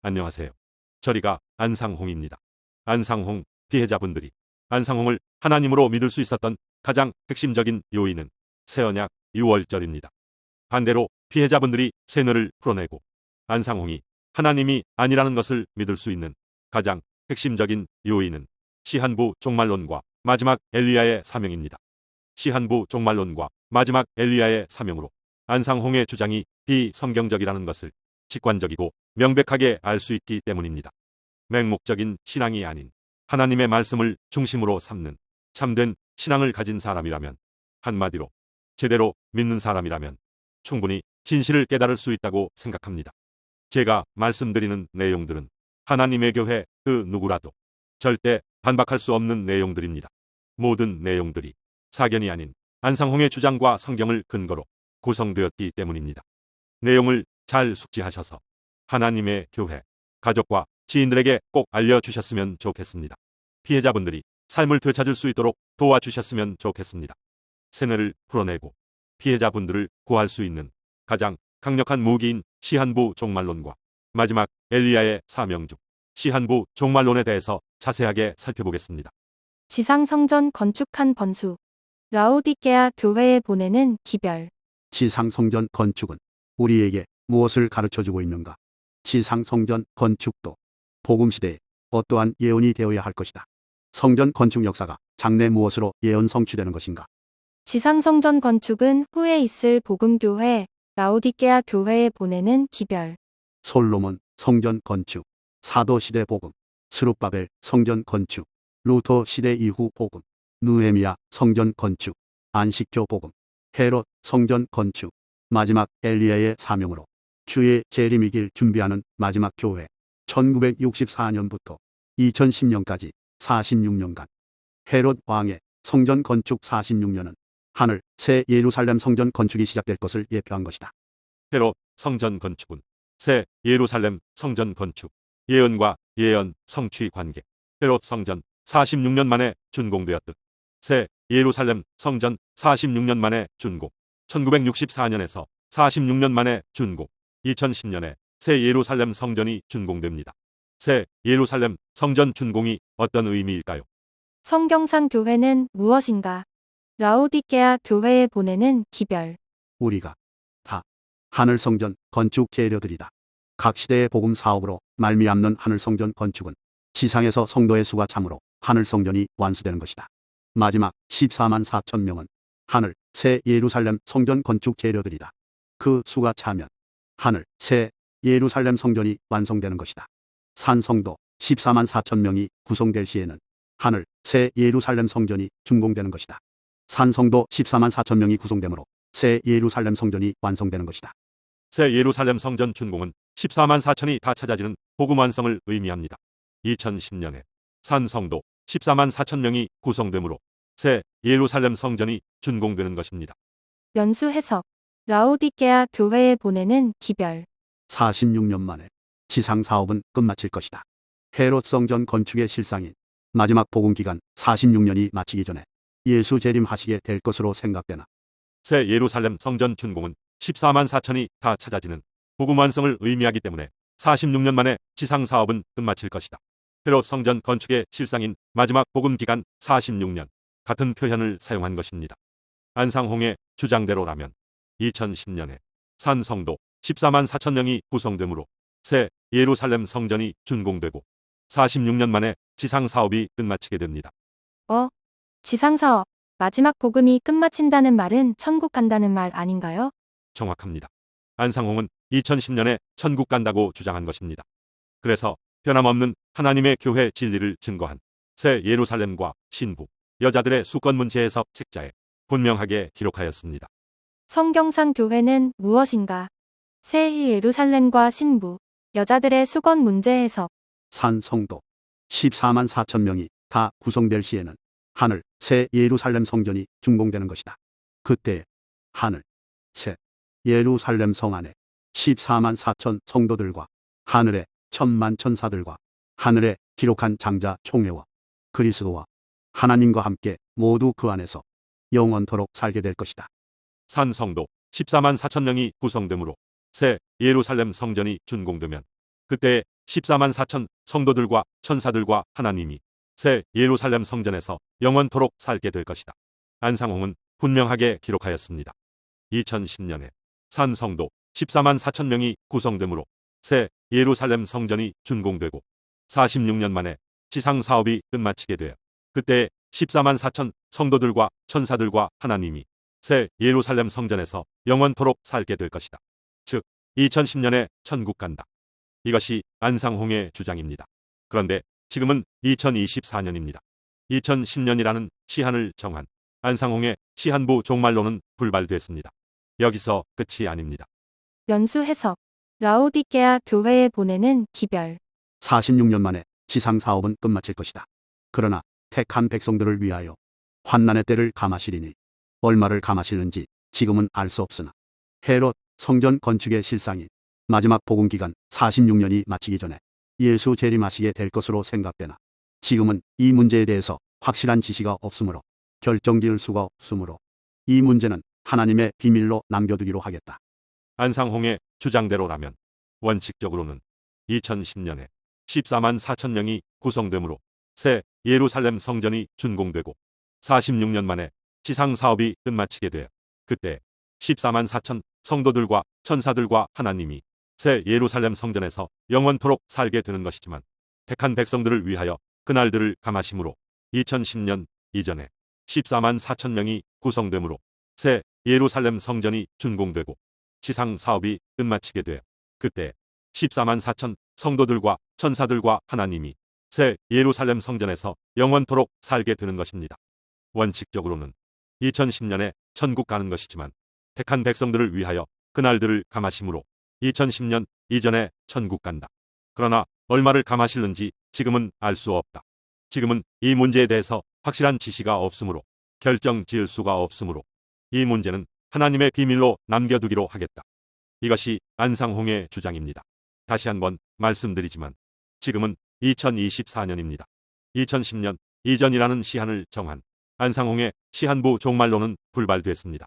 안녕하세요. 저리가 안상홍입니다. 안상홍 피해자분들이 안상홍을 하나님으로 믿을 수 있었던 가장 핵심적인 요인은 새언약 6월절입니다. 반대로 피해자분들이 세뇌를 풀어내고 안상홍이 하나님이 아니라는 것을 믿을 수 있는 가장 핵심적인 요인은 시한부 종말론과 마지막 엘리야의 사명입니다. 시한부 종말론과 마지막 엘리야의 사명으로 안상홍의 주장이 비성경적이라는 것을 직관적이고 명백하게 알 수 있기 때문입니다. 맹목적인 신앙이 아닌 하나님의 말씀을 중심으로 삼는 참된 신앙을 가진 사람이라면, 한마디로 제대로 믿는 사람이라면 충분히 진실을 깨달을 수 있다고 생각합니다. 제가 말씀드리는 내용들은 하나님의 교회 그 누구라도 절대 반박할 수 없는 내용들입니다. 모든 내용들이 사견이 아닌 안상홍의 주장과 성경을 근거로 구성되었기 때문입니다. 내용을 잘 숙지하셔서 하나님의 교회, 가족과 지인들에게 꼭 알려주셨으면 좋겠습니다. 피해자분들이 삶을 되찾을 수 있도록 도와주셨으면 좋겠습니다. 세뇌를 풀어내고 피해자분들을 구할 수 있는 가장 강력한 무기인 시한부 종말론과 마지막 엘리야의 사명 중 시한부 종말론에 대해서 자세하게 살펴보겠습니다. 지상성전 건축한 번수. 라오디게아 교회에 보내는 기별. 지상성전 건축은 우리에게 무엇을 가르쳐주고 있는가? 지상성전 건축도 복음시대에 어떠한 예언이 되어야 할 것이다. 성전 건축 역사가 장래 무엇으로 예언 성취되는 것인가? 지상성전 건축은 후에 있을 복음교회, 라오디게아 교회에 보내는 기별. 솔로몬 성전 건축, 사도시대 복음, 스룹바벨 성전 건축, 루터 시대 이후 복음, 느헤미야 성전 건축, 안식교 복음, 헤롯 성전 건축, 마지막 엘리야의 사명으로 주의 재림이길 준비하는 마지막 교회. 1964년부터 2010년까지 46년간 헤롯 왕의 성전 건축 46년은 하늘 새 예루살렘 성전 건축이 시작될 것을 예표한 것이다. 헤롯 성전 건축은 새 예루살렘 성전 건축, 예언과 예언 성취 관계. 헤롯 성전 46년 만에 준공되었듯 새 예루살렘 성전 46년 만에 준공, 1964년에서 46년 만에 준공, 2010년에 새 예루살렘 성전이 준공됩니다. 새 예루살렘 성전 준공이 어떤 의미일까요? 성경상 교회는 무엇인가? 라오디게아 교회에 보내는 기별. 우리가 다 하늘 성전 건축 재료들이다. 각 시대의 복음 사업으로 말미암는 하늘 성전 건축은 지상에서 성도의 수가 참으로 하늘 성전이 완수되는 것이다. 마지막 14만 4천 명은 하늘 새 예루살렘 성전 건축 재료들이다. 그 수가 차면 하늘 새 예루살렘 성전이 완성되는 것이다. 산성도 14만 4천 명이 구성될 시에는 하늘 새 예루살렘 성전이 준공되는 것이다. 산성도 14만 4천 명이 구성되므로 새 예루살렘 성전이 완성되는 것이다. 새 예루살렘 성전 준공은 14만 4천이 다 찾아지는 복음 완성을 의미합니다. 2010년에 산성도 14만 4천 명이 구성되므로 새 예루살렘 성전이 준공되는 것입니다. 연수 해석. 라오디게아 교회에 보내는 기별. 46년 만에 지상 사업은 끝마칠 것이다. 헤롯 성전 건축의 실상인 마지막 복음 기간 46년이 마치기 전에 예수 재림하시게 될 것으로 생각되나 새 예루살렘 성전 준공은 14만 4천이 다 찾아지는 복음 완성을 의미하기 때문에 46년 만에 지상 사업은 끝마칠 것이다. 헤롯 성전 건축의 실상인 마지막 복음 기간 46년, 같은 표현을 사용한 것입니다. 안상홍의 주장대로라면 2010년에 산성도 14만 4천 명이 구성되므로 새 예루살렘 성전이 준공되고 46년 만에 지상 사업이 끝마치게 됩니다. 지상사업. 마지막 복음이 끝마친다는 말은 천국 간다는 말 아닌가요? 정확합니다. 안상홍은 2010년에 천국 간다고 주장한 것입니다. 그래서 변함없는 하나님의 교회 진리를 증거한 새 예루살렘과 신부, 여자들의 수건 문제 해석 책자에 분명하게 기록하였습니다. 성경상 교회는 무엇인가? 새 예루살렘과 신부, 여자들의 수건 문제 해석. 산성도 14만 4천 명이 다 구성될 시에는 하늘 새 예루살렘 성전이 준공되는 것이다. 그때 하늘 새 예루살렘 성 안에 14만 4천 성도들과 하늘의 천만 천사들과 하늘에 기록한 장자 총회와 그리스도와 하나님과 함께 모두 그 안에서 영원토록 살게 될 것이다. 산성도 14만 4천 명이 구성되므로 새 예루살렘 성전이 준공되면 그때 14만 4천 성도들과 천사들과 하나님이 새 예루살렘 성전에서 영원토록 살게 될 것이다. 안상홍은 분명하게 기록하였습니다. 2010년에 산 성도 14만 4천 명이 구성되므로 새 예루살렘 성전이 준공되고 46년 만에 지상 사업이 끝마치게 되어 그때 14만 4천 성도들과 천사들과 하나님이 새 예루살렘 성전에서 영원토록 살게 될 것이다. 즉 2010년에 천국 간다. 이것이 안상홍의 주장입니다. 그런데 지금은 2024년입니다. 2010년이라는 시한을 정한 안상홍의 시한부 종말론은 불발됐습니다. 여기서 끝이 아닙니다. 연수 해석. 라오디게아 교회에 보내는 기별. 46년 만에 지상 사업은 끝마칠 것이다. 그러나 택한 백성들을 위하여 환난의 때를 감하시리니 얼마를 감하실는지 지금은 알 수 없으나 헤롯 성전 건축의 실상이 마지막 복음 기간 46년이 마치기 전에 예수 재림하시게 될 것으로 생각되나 지금은 이 문제에 대해서 확실한 지시가 없으므로 결정지을 수가 없으므로 이 문제는 하나님의 비밀로 남겨두기로 하겠다. 안상홍의 주장대로라면 원칙적으로는 2010년에 14만 4천 명이 구성되므로 새 예루살렘 성전이 준공되고 46년 만에 지상 사업이 끝마치게 되어 그때 14만 4천 성도들과 천사들과 하나님이 새 예루살렘 성전에서 영원토록 살게 되는 것이지만 택한 백성들을 위하여 그날들을 감하심으로 2010년 이전에 14만 4천 명이 구성되므로 새 예루살렘 성전이 준공되고 지상 사업이 끝마치게 되어 그때 14만 4천 성도들과 천사들과 하나님이 새 예루살렘 성전에서 영원토록 살게 되는 것입니다. 원칙적으로는 2010년에 천국 가는 것이지만 택한 백성들을 위하여 그날들을 감하심으로 2010년 이전에 천국 간다. 그러나 얼마를 감하실는지 지금은 알 수 없다. 지금은 이 문제에 대해서 확실한 지시가 없으므로 결정 지을 수가 없으므로 이 문제는 하나님의 비밀로 남겨두기로 하겠다. 이것이 안상홍의 주장입니다. 다시 한번 말씀드리지만 지금은 2024년입니다. 2010년 이전이라는 시한을 정한 안상홍의 시한부 종말론은 불발됐습니다.